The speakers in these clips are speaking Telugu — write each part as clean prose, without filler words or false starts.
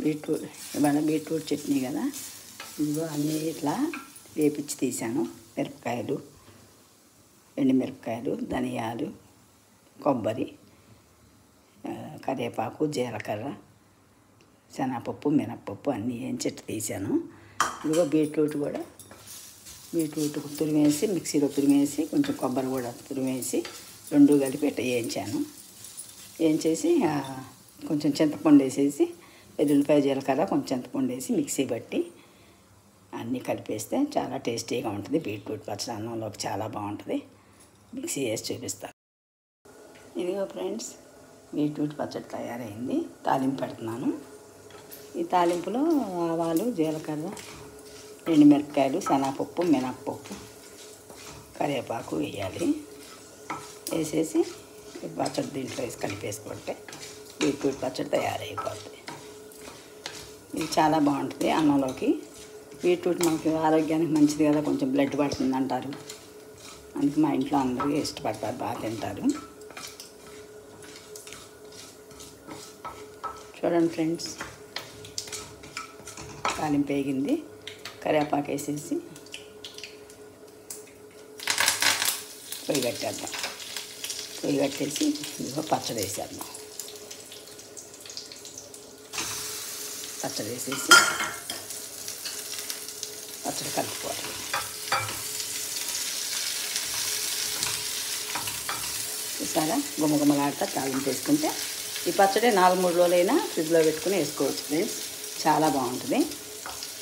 బీట్రూట్ ఇవాళ బీట్రూట్ చట్నీ కదా. ఇదిగో అన్నీ ఇట్లా వేపించి తీసాను. మిరపకాయలు, ఎండుమిరపకాయలు, ధనియాలు, కొబ్బరి, కరివేపాకు, జీలకర్ర, శనగపప్పు, మినప్పప్పు అన్నీ వేయించి తీసాను. ఇదిగో బీట్రూట్ కూడా తురిమేసి మిక్సీలో తురిమేసి కొంచెం కొబ్బరి కూడా తురిమేసి రెండు కలిపి ఇట్లా వేయించేసి కొంచెం చింతపండు వేసేసి వెల్లుల్లిపాయ, జీలకర్ర, కొంచెం చింతపండు వేసి మిక్సీ పట్టి అన్నీ కలిపేస్తే చాలా టేస్టీగా ఉంటుంది. బీట్రూట్ పచ్చడి అన్నంలోకి చాలా బాగుంటుంది. మిక్సీ వేసి చూపిస్తాను. ఇదిగో ఫ్రెండ్స్, బీట్రూట్ పచ్చడి తయారైంది. తాలింపు పెడుతున్నాను. ఈ తాలింపులో ఆవాలు, జీలకర్ర, ఎండుమిరపకాయలు, శనగపప్పు, మినప్పప్పు, కరివేపాకు వేయాలి. వేసేసి పచ్చడి దీంట్లో వేసి కలిపేసుకుంటే బీట్రూట్ పచ్చడి తయారైపోతుంది. ఇది చాలా బాగుంటుంది అన్నంలోకి. బీట్రూట్ మనకి ఆరోగ్యానికి మంచిది కదా, కొంచెం బ్లడ్ పడుతుంది అంటారు. అందుకే మా ఇంట్లో అందరూ ఇష్టపడతారు, బాగా తింటారు. చూడండి ఫ్రెండ్స్, తాలింపు వేగింది. కరివేపాకు వేసేసి పొయ్యి కట్టేద్దాం. పొయ్యి కట్టేసి ఇదిగో పచ్చడి వేసేద్దాం. పచ్చడి వేసేసి పచ్చడి కలుపుకోవాలి. చూసారా, గుమ్మగుమ్మలాడతా తాలింపు వేసుకుంటే ఈ పచ్చడి 4-3 రోజులైనా ఫ్రిడ్జ్లో పెట్టుకుని వేసుకోవచ్చు ఫ్రెండ్స్. చాలా బాగుంటుంది.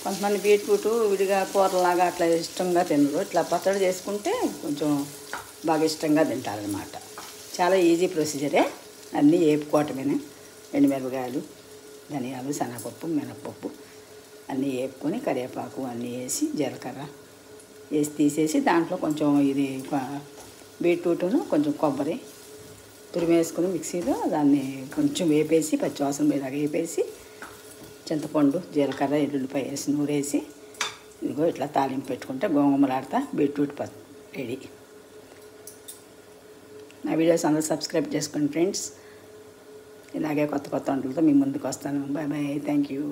కొంతమంది బీట్రూట్ విడిగా కూరలాగా అట్లా ఇష్టంగా తినరు. ఇట్లా పచ్చడి చేసుకుంటే కొంచెం బాగా ఇష్టంగా తింటారనమాట. చాలా ఈజీ ప్రొసీజరే. అన్నీ వేపుకోవటమేనే. ఎండుమిరపకాయలు, ధనియాలు, శనగపప్పు, మినప్పప్పు అన్నీ వేపుకొని కరివేపాకు అన్నీ వేసి జీలకర్ర వేసి తీసేసి దాంట్లో కొంచెం ఇది బీట్రూట్ను కొంచెం కొబ్బరి తురిమేసుకొని మిక్సీలో దాన్ని కొంచెం వేపేసి పచ్చివాసన మీద వేపేసి చింతపండు, జీలకర్ర, ఎల్లుల్లిపాయ వేసి నూరేసి ఇదిగో ఇట్లా తాలింపు పెట్టుకుంటే గుమగుమలాడతా బీట్రూట్ రెడీ. నా వీడియోస్ అందరూ సబ్స్క్రైబ్ చేసుకోండి ఫ్రెండ్స్. ఇలాగే కొత్త కొత్త వంటలతో మీ ముందుకు వస్తాను. Bye bye. Thank you.